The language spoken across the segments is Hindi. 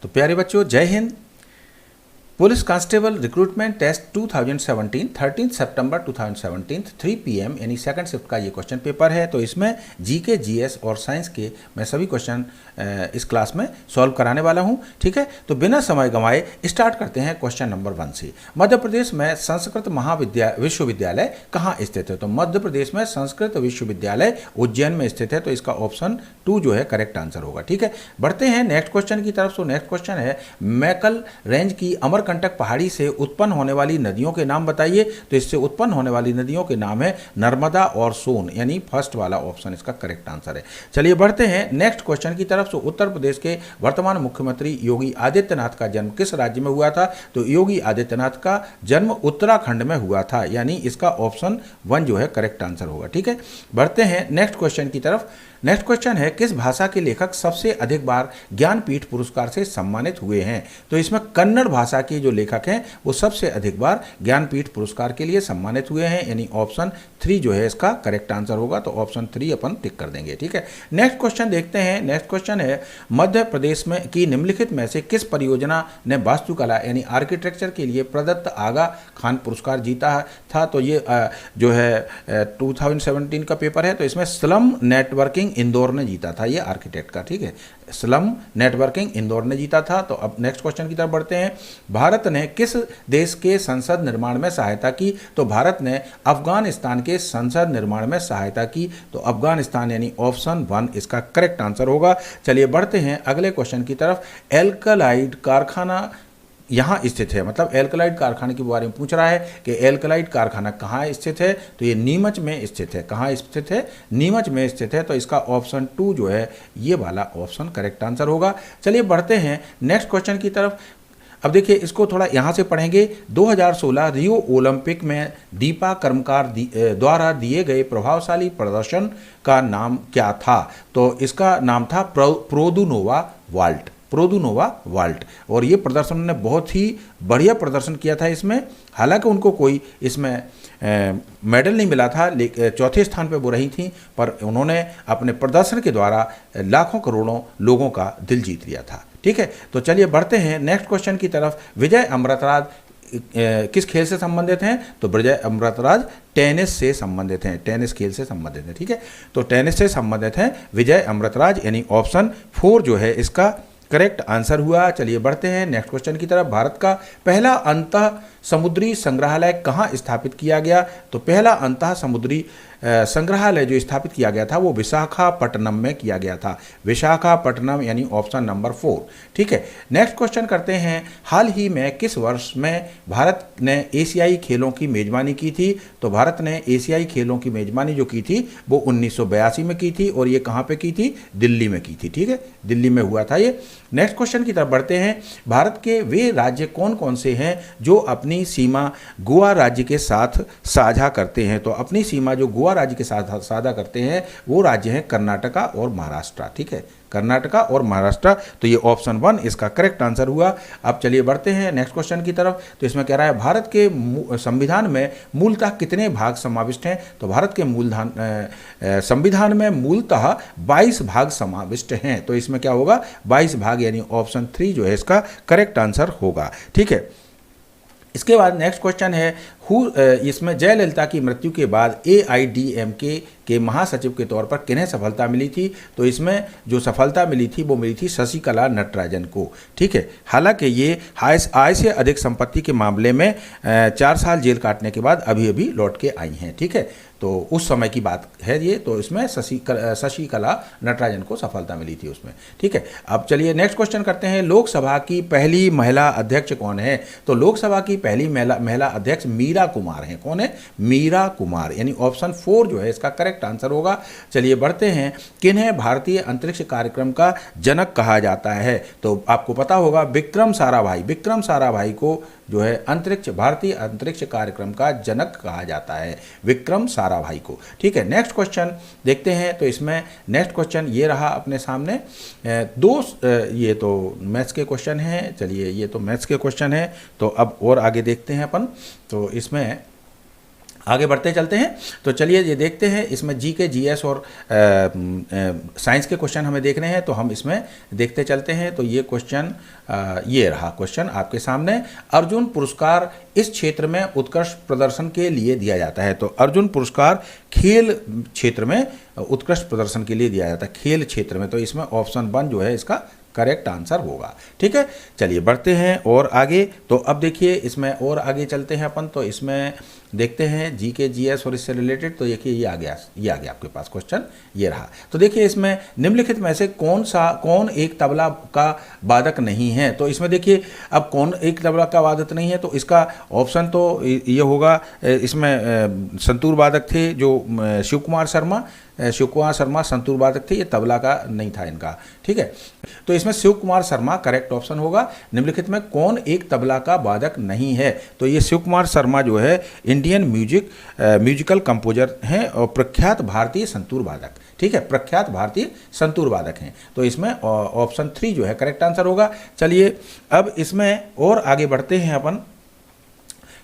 तो प्यारे बच्चों, जय हिंद। पुलिस कांस्टेबल रिक्रूटमेंट टेस्ट 2017 13 सितंबर 2017 3 PM यानी सेकंड शिफ्ट का ये क्वेश्चन पेपर है। तो इसमें जीके, जीएस और साइंस के मैं सभी क्वेश्चन इस क्लास में सॉल्व कराने वाला हूँ। ठीक है, तो बिना समय गंवाए स्टार्ट करते हैं क्वेश्चन नंबर 1 से। मध्य प्रदेश में संस्कृत विश्वविद्यालय कहाँ स्थित है? तो मध्य प्रदेश में संस्कृत विश्वविद्यालय उज्जैन में स्थित है। तो इसका ऑप्शन 2 जो है करेक्ट आंसर होगा। ठीक है, बढ़ते हैं नेक्स्ट क्वेश्चन की तरफ। तो नेक्स्ट क्वेश्चन है मैकल रेंज की अमरकंटक पहाड़ी से उत्पन्न होने वाली नदियों के नाम बताइए। तो इससे उत्पन्न होने वाली नदियों के नाम है नर्मदा और सोन, यानी फर्स्ट वाला ऑप्शन इसका करेक्ट आंसर है। चलिए बढ़ते हैं नेक्स्ट क्वेश्चन की तरफ। तो उत्तर प्रदेश के वर्तमान मुख्यमंत्री योगी आदित्यनाथ का जन्म किस राज्य में हुआ था? तो योगी आदित्यनाथ का जन्म उत्तराखंड में हुआ था, यानी इसका ऑप्शन 1 जो है करेक्ट आंसर होगा। ठीक है, बढ़ते हैं नेक्स्ट क्वेश्चन की तरफ। नेक्स्ट क्वेश्चन है किस भाषा के लेखक सबसे अधिक बार ज्ञानपीठ पुरस्कार से सम्मानित हुए हैं? तो इसमें कन्नड़ भाषा के जो लेखक हैं वो सबसे अधिक बार ज्ञानपीठ पुरस्कार के लिए सम्मानित हुए हैं, यानी ऑप्शन 3 जो है इसका करेक्ट आंसर होगा। तो ऑप्शन 3 अपन टिक कर देंगे। ठीक है, नेक्स्ट क्वेश्चन देखते हैं। नेक्स्ट क्वेश्चन है मध्य प्रदेश में की निम्नलिखित में से किस परियोजना ने वास्तुकला यानी आर्किटेक्चर के लिए प्रदत्त आगा खान पुरस्कार जीता था? तो ये जो है 2017 का पेपर है। तो इसमें स्लम नेटवर्किंग इंदौर ने जीता था ये आर्किटेक्ट का। ठीक है, स्लम नेटवर्किंग इंदौर ने जीता था। तो अब नेक्स्ट क्वेश्चन की तरफ बढ़ते हैं। भारत ने किस देश के संसद निर्माण में सहायता की? तो भारत ने अफगानिस्तान के संसद निर्माण में सहायता की। तो अफगानिस्तान यानी ऑप्शन 1 इसका करेक्ट आंसर होगा। चलिए बढ़ते हैं अगले क्वेश्चन की तरफ। एल्कलाइड कारखाना यहाँ स्थित है, मतलब एल्कलाइड कारखाने के बारे में पूछ रहा है कि एल्कलाइड कारखाना कहाँ स्थित है? तो ये नीमच में स्थित है। कहाँ स्थित है? नीमच में स्थित है। तो इसका ऑप्शन 2 जो है ये वाला ऑप्शन करेक्ट आंसर होगा। चलिए बढ़ते हैं नेक्स्ट क्वेश्चन की तरफ। अब देखिए इसको थोड़ा यहाँ से पढ़ेंगे। 2016 रियो ओलंपिक में दीपा कर्मकार द्वारा दिए गए प्रभावशाली प्रदर्शन का नाम क्या था? तो इसका नाम था प्रोदुनोवा वाल्ट। प्रोदुनोवा वाल्ट। और ये प्रदर्शन ने बहुत ही बढ़िया प्रदर्शन किया था इसमें। हालांकि उनको कोई इसमें मेडल नहीं मिला था, चौथे स्थान पे वो रही थी, पर उन्होंने अपने प्रदर्शन के द्वारा लाखों करोड़ों लोगों का दिल जीत लिया था। ठीक है, तो चलिए बढ़ते हैं नेक्स्ट क्वेश्चन की तरफ। विजय अमृतराज किस खेल से संबंधित हैं? तो विजय अमृतराज टेनिस से संबंधित हैं, टेनिस खेल से संबंधित हैं। ठीक है, तो टेनिस से संबंधित हैं विजय अमृतराज, यानी ऑप्शन 4 जो है इसका करेक्ट आंसर हुआ। चलिए बढ़ते हैं नेक्स्ट क्वेश्चन की तरफ। भारत का पहला अंतः समुद्री संग्रहालय कहाँ स्थापित किया गया? तो पहला अंतः समुद्री संग्रहालय जो स्थापित किया गया था वो विशाखापट्टनम में किया गया था। विशाखापट्टनम यानी ऑप्शन नंबर 4। ठीक है, नेक्स्ट क्वेश्चन करते हैं। हाल ही में किस वर्ष में भारत ने एशियाई खेलों की मेजबानी की थी? तो भारत ने एशियाई खेलों की मेजबानी जो की थी वो 1982 में की थी, और ये कहाँ पे की थी? दिल्ली में की थी। ठीक है, दिल्ली में हुआ था ये। नेक्स्ट क्वेश्चन की तरफ बढ़ते हैं। भारत के वे राज्य कौन कौन से हैं जो अपनी सीमा गोवा राज्य के साथ साझा करते हैं? तो अपनी सीमा जो गोवा राज्य के साथ साझा करते हैं वो राज्य हैं कर्नाटका और महाराष्ट्र। ठीक है, कर्नाटका और महाराष्ट्र। तो ये ऑप्शन 1 इसका करेक्ट आंसर हुआ। अब चलिए बढ़ते हैं नेक्स्ट क्वेश्चन की तरफ। तो इसमें कह रहा है भारत के संविधान में मूलतः कितने भाग समाविष्ट हैं? तो भारत के संविधान में मूलतः 22 भाग समाविष्ट हैं। तो इसमें क्या होगा? 22 भाग, यानी ऑप्शन 3 जो है इसका करेक्ट आंसर होगा। ठीक है, इसके बाद नेक्स्ट क्वेश्चन है इसमें जयललिता की मृत्यु के बाद AIADMK के महासचिव के तौर पर किन्हें सफलता मिली थी? तो इसमें जो सफलता मिली थी वो मिली थी शशिकला नटराजन को। ठीक है, हालांकि ये आय से अधिक संपत्ति के मामले में 4 साल जेल काटने के बाद अभी अभी लौट के आई हैं। ठीक है, तो उस समय की बात है ये। तो इसमें शशिकला नटराजन को सफलता मिली थी उसमें। ठीक है, अब चलिए नेक्स्ट क्वेश्चन करते हैं। लोकसभा की पहली महिला अध्यक्ष कौन है? तो लोकसभा की पहली महिला अध्यक्ष मीरा कुमार हैं। कौन है? मीरा कुमार, यानी ऑप्शन 4 जो है इसका करेक्ट आंसर होगा। चलिए बढ़ते हैं। किन्हें भारतीय अंतरिक्ष कार्यक्रम का जनक कहा जाता है? तो आपको पता होगा विक्रम साराभाई को जो है भारतीय अंतरिक्ष कार्यक्रम का जनक कहा जाता है, विक्रम साराभाई को। ठीक है, नेक्स्ट क्वेश्चन देखते हैं। तो इसमें नेक्स्ट क्वेश्चन ये रहा अपने सामने। ये तो मैथ्स के क्वेश्चन हैं। चलिए, ये तो मैथ्स के क्वेश्चन है। तो अब और आगे देखते हैं अपन। तो इसमें आगे बढ़ते चलते हैं। तो चलिए ये देखते हैं, इसमें जी के जीएस और साइंस के क्वेश्चन हमें देखने हैं, तो हम इसमें देखते चलते हैं। तो ये क्वेश्चन ये रहा क्वेश्चन आपके सामने। अर्जुन पुरस्कार इस क्षेत्र में उत्कृष्ट प्रदर्शन के लिए दिया जाता है। तो अर्जुन पुरस्कार खेल क्षेत्र में उत्कृष्ट प्रदर्शन के लिए दिया जाता है, खेल क्षेत्र में। तो इसमें ऑप्शन 1 जो है इसका करेक्ट आंसर होगा। ठीक है, चलिए बढ़ते हैं और आगे। तो अब देखिए इसमें और आगे चलते हैं अपन। तो इसमें देखते हैं जी के जीएस और इससे रिलेटेड। तो देखिए ये आ गया आपके पास क्वेश्चन, ये रहा। तो देखिए इसमें निम्नलिखित में से कौन एक तबला का वादक नहीं है। तो इसमें देखिए अब कौन एक तबला का वादक नहीं है, तो इसका ऑप्शन तो ये होगा, इसमें संतूर वादक थे जो शिव कुमार शर्मा संतूर वादक थे, ये तबला का नहीं था इनका। ठीक है, तो इसमें शिव कुमार शर्मा करेक्ट ऑप्शन होगा। निम्नलिखित में कौन एक तबला का वादक नहीं है। तो ये शिव कुमार शर्मा जो है इंडियन म्यूजिकल कंपोजर हैं और प्रख्यात भारतीय संतूर वादक। ठीक है, प्रख्यात भारतीय संतूर वादक हैं। तो इसमें ऑप्शन 3 जो है करेक्ट आंसर होगा। चलिए अब इसमें और आगे बढ़ते हैं अपन।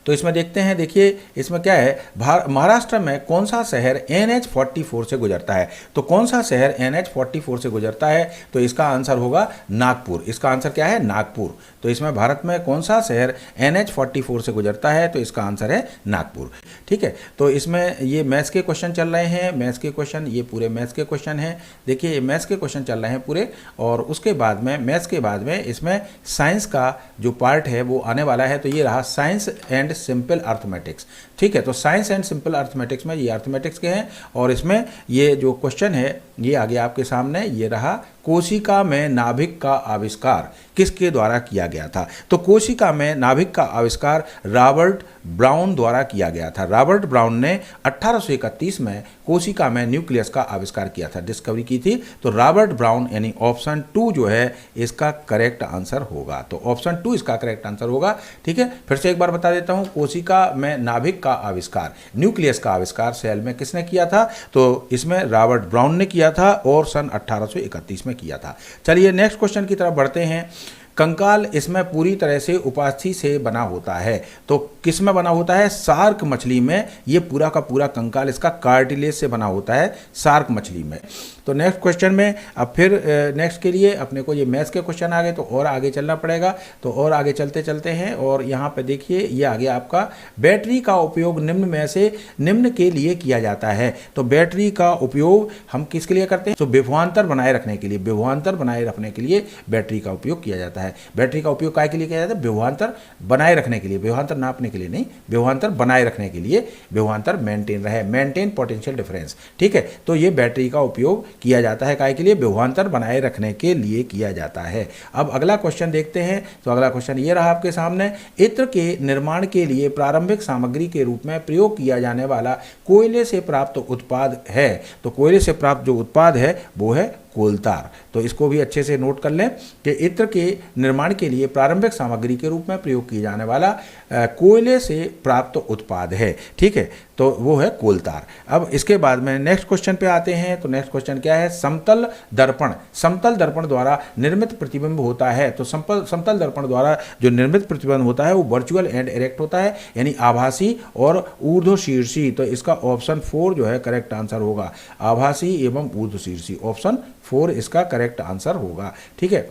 तो इसमें देखते हैं, देखिए इसमें क्या है, महाराष्ट्र में कौन सा शहर NH44 से गुजरता है। तो कौन सा शहर NH44 से गुजरता है, तो इसका आंसर होगा नागपुर। इसका आंसर क्या है, नागपुर। तो इसमें भारत में कौन सा शहर NH44 से गुजरता है, तो इसका आंसर है नागपुर। ठीक है, तो इसमें ये मैथ्स के क्वेश्चन चल रहे हैं, मैथ्स के क्वेश्चन, ये पूरे मैथ्स के क्वेश्चन हैं। देखिए ये मैथ्स के क्वेश्चन चल रहे हैं पूरे, और उसके बाद में मैथ्स के बाद में इसमें साइंस का जो पार्ट है वो आने वाला है। तो ये रहा साइंस एंड सिंपल अर्थमेटिक्स। ठीक है, तो साइंस एंड सिंपल अर्थमेटिक्स में ये अर्थमेटिक्स के हैं, और इसमें ये जो क्वेश्चन है ये आगे आपके सामने ये रहा, कोशिका में नाभिक का आविष्कार किसके द्वारा किया गया था। तो कोशिका में नाभिक का आविष्कार रॉबर्ट ब्राउन द्वारा किया गया था। रॉबर्ट ब्राउन ने 1831 में कोशिका में न्यूक्लियस का आविष्कार किया था, डिस्कवरी की थी। तो रॉबर्ट ब्राउन यानी ऑप्शन 2 जो है इसका करेक्ट आंसर होगा। तो ऑप्शन 2 इसका करेक्ट आंसर होगा। ठीक है, फिर से एक बार बता देता हूं, कोशिका में नाभिक का आविष्कार, न्यूक्लियस का आविष्कार सेल में किसने किया था, तो इसमें रॉबर्ट ब्राउन ने किया था और सन 1831 में किया था। चलिए नेक्स्ट क्वेश्चन की तरफ बढ़ते हैं। कंकाल इसमें पूरी तरह से उपास्थि से बना होता है। तो किस में बना होता है, शार्क मछली में ये पूरा का पूरा कंकाल इसका कार्टिलेज से बना होता है, शार्क मछली में। तो नेक्स्ट क्वेश्चन में अब फिर नेक्स्ट के लिए अपने को ये मैथ्स के क्वेश्चन आ गए, तो और आगे चलना पड़ेगा। तो और आगे चलते चलते हैं, और यहाँ पे देखिए ये आ गया आपका, बैटरी का उपयोग निम्न में से निम्न के लिए किया जाता है। तो बैटरी का उपयोग हम किसके लिए करते हैं, तो विभवांतर बनाए रखने के लिए, विभवांतर बनाए रखने के लिए बैटरी का उपयोग किया जाता है। बैटरी का उपयोग काय के लिए किया जाता है, विभवांतर बनाए रखने के लिए, विभवांतर नापने के लिए नहीं, विभवांतर बनाए रखने के लिए, विभवांतर मेंटेन रहे, मेंटेन पोटेंशियल डिफरेंस। ठीक है, तो ये बैटरी का उपयोग किया जाता है काय के लिए, विभवांतर बनाए रखने के लिए किया जाता है। अब अगला क्वेश्चन देखते हैं। तो अगला क्वेश्चन ये रहा आपके सामने, इत्र के निर्माण के लिए प्रारंभिक सामग्री के रूप में प्रयोग किया जाने वाला कोयले से प्राप्त उत्पाद है। तो कोयले से प्राप्त जो उत्पाद है वो है कोलतार। तो इसको भी अच्छे से नोट कर लें कि इत्र के निर्माण के लिए प्रारंभिक सामग्री के रूप में प्रयोग किया जाने वाला कोयले से प्राप्त उत्पाद है। ठीक है, तो वो है कोलतार। अब इसके बाद में नेक्स्ट क्वेश्चन पे आते हैं। तो नेक्स्ट क्वेश्चन क्या है, समतल दर्पण, समतल दर्पण द्वारा निर्मित प्रतिबिंब होता है। तो समतल दर्पण द्वारा जो निर्मित प्रतिबिंब होता है वो वर्चुअल एंड इरेक्ट होता है, यानी आभासी और ऊर्ध्वशीर्षी। तो इसका ऑप्शन 4 जो है करेक्ट आंसर होगा, आभासी एवं ऊर्ध्वशीर्षी। ऑप्शन 4 इसका करेक्ट आंसर होगा। ठीक है,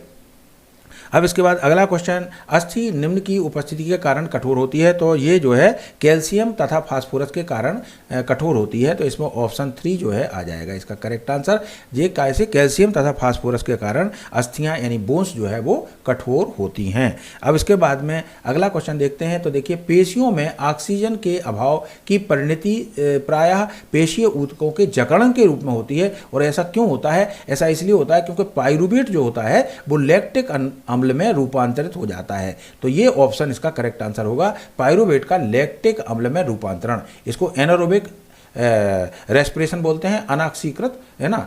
अब इसके बाद अगला क्वेश्चन, अस्थि निम्न की उपस्थिति के कारण कठोर होती है। तो ये जो है कैल्शियम तथा फास्फोरस के कारण कठोर होती है। तो इसमें ऑप्शन 3 जो है आ जाएगा इसका करेक्ट आंसर। ये कैसे, कैल्शियम तथा फास्फोरस के कारण अस्थियां यानी बोन्स जो है वो कठोर होती हैं। अब इसके बाद में अगला क्वेश्चन देखते हैं। तो देखिए, पेशियों में ऑक्सीजन के अभाव की परिणति प्रायः पेशीय ऊतकों के जकड़न के रूप में होती है। और ऐसा क्यों होता है, ऐसा इसलिए होता है क्योंकि पाइरुवेट जो होता है वो लैक्टिक अम्ल में रूपांतरित हो जाता है। तो ये ऑप्शन इसका करेक्ट आंसर होगा, पाइरुवेट का लैक्टिक अम्ल में रूपांतरण। इसको एनारोबिक रेस्पिरेशन बोलते हैं, अनाक्सीकृत है ना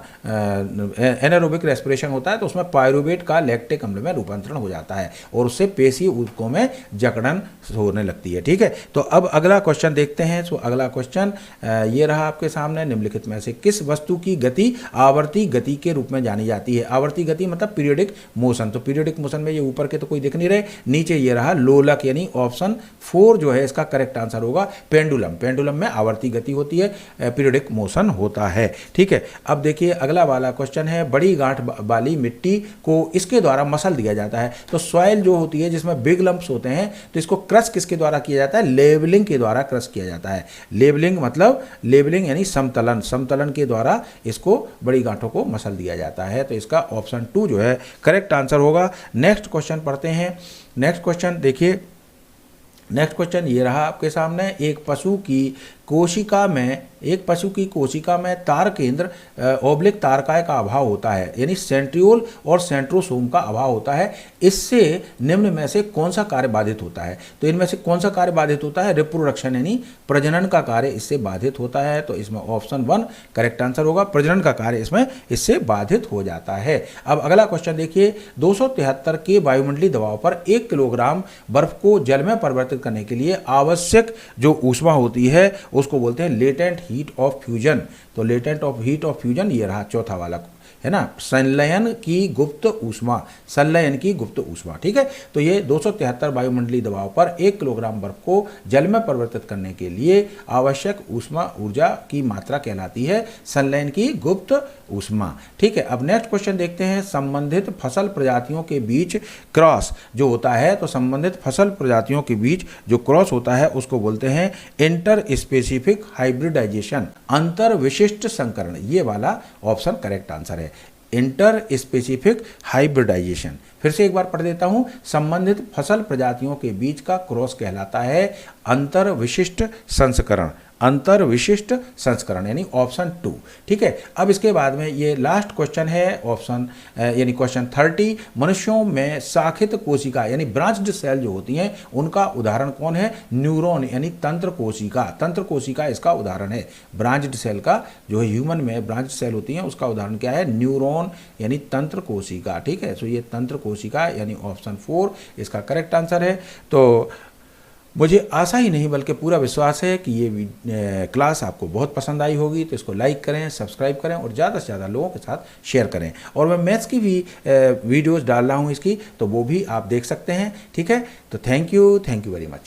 एनारोबिक रेस्पिरेशन होता है तो उसमें पायरुवेट का लैक्टिक अम्ल में रूपांतरण हो जाता है और उससे पेशी ऊतकों में जकड़न होने लगती है। ठीक है, तो अब अगला क्वेश्चन देखते हैं। तो अगला क्वेश्चन ये रहा आपके सामने, निम्नलिखित में से किस वस्तु की गति आवर्ती गति के रूप में जानी जाती है? आवर्ती गति मतलब पीरियोडिक मोशन। तो पीरियोडिक मोशन में ये ऊपर के तो कोई दिख नहीं रहे, नीचे ये रहा लोलक, यानी ऑप्शन 4 जो है इसका करेक्ट आंसर होगा पेंडुलम। पेंडुलम में आवर्ती गति होती है, पीरियोडिक मोशन होता है। ठीक है, अब देखिए अगला वाला क्वेश्चन है, बड़ी गांठ वाली मिट्टी को इसके द्वारा मसल दिया जाता है। तो सॉइल जो होती है जिसमें बिग लंप्स होते हैं तो इसको क्रश किसके द्वारा किया जाता है? लेवलिंग के द्वारा क्रश किया जाता है। लेवलिंग मतलब लेवलिंग यानी समतलन, समतलन के द्वारा इसको बड़ी गांठों को मसल दिया जाता है। तो इसका ऑप्शन 2 जो है करेक्ट आंसर होगा। नेक्स्ट क्वेश्चन पढ़ते हैं। नेक्स्ट क्वेश्चन देखिए, नेक्स्ट क्वेश्चन ये रहा आपके सामने, एक पशु की कोशिका में तार केंद्र ओब्लिक तारकाय का अभाव होता है, यानी सेंट्रियोल और सेंट्रोसोम का अभाव होता है। इससे निम्न में से कौन सा कार्य बाधित होता है? तो इनमें से कौन सा कार्य बाधित होता है? रिप्रोडक्शन यानी प्रजनन का कार्य इससे बाधित होता है। तो इसमें ऑप्शन 1 करेक्ट आंसर होगा, प्रजनन का कार्य इसमें इससे बाधित हो जाता है। अब अगला क्वेश्चन देखिए, 273 के वायुमंडलीय दबाव पर 1 किलोग्राम बर्फ को जल में परिवर्तित करने के लिए आवश्यक जो ऊष्मा होती है उसको बोलते हैं लेटेंट हीट ऑफ फ्यूजन। तो latent of heat of fusion ये रहा चौथा वाला, है ना, संलयन की गुप्त ऊष्मा, संलयन की गुप्त ऊष्मा। ठीक है, तो ये 273 वायुमंडलीय दबाव पर 1 किलोग्राम बर्फ को जल में परिवर्तित करने के लिए आवश्यक ऊष्मा ऊर्जा की मात्रा कहलाती है संलयन की गुप्त ऊष्मा। ठीक है, अब नेक्स्ट क्वेश्चन देखते हैं, संबंधित फसल प्रजातियों के बीच क्रॉस जो होता है, तो संबंधित फसल प्रजातियों के बीच जो क्रॉस होता है उसको बोलते हैं इंटर स्पेसिफिक हाइब्रिडाइजेशन, अंतर विशिष्ट संकरण। ये वाला ऑप्शन करेक्ट आंसर है, इंटर स्पेसिफिक हाइब्रिडाइजेशन। फिर से एक बार पढ़ देता हूं, संबंधित फसल प्रजातियों के बीच का क्रॉस कहलाता है अंतर विशिष्ट संस्करण, अंतर विशिष्ट संस्करण यानी ऑप्शन 2। ठीक है, अब इसके बाद में ये लास्ट क्वेश्चन है ऑप्शन यानी क्वेश्चन 30, मनुष्यों में शाखित कोशिका यानी ब्रांच्ड सेल जो होती हैं उनका उदाहरण कौन है? न्यूरॉन यानी तंत्र कोशिका, तंत्र कोशिका इसका उदाहरण है। ब्रांच्ड सेल का जो है ह्यूमन में ब्रांच्ड सेल होती हैं उसका उदाहरण क्या है? न्यूरॉन यानी तंत्र कोशिका। ठीक है, तो ये तंत्र कोशिका यानी ऑप्शन 4 इसका करेक्ट आंसर है। तो मुझे आशा ही नहीं बल्कि पूरा विश्वास है कि ये क्लास आपको बहुत पसंद आई होगी। तो इसको लाइक करें, सब्सक्राइब करें और ज़्यादा से ज़्यादा लोगों के साथ शेयर करें। और मैं मैथ्स की भी वीडियोस डाल रहा हूँ इसकी, तो वो भी आप देख सकते हैं। ठीक है, तो थैंक यू वेरी मच।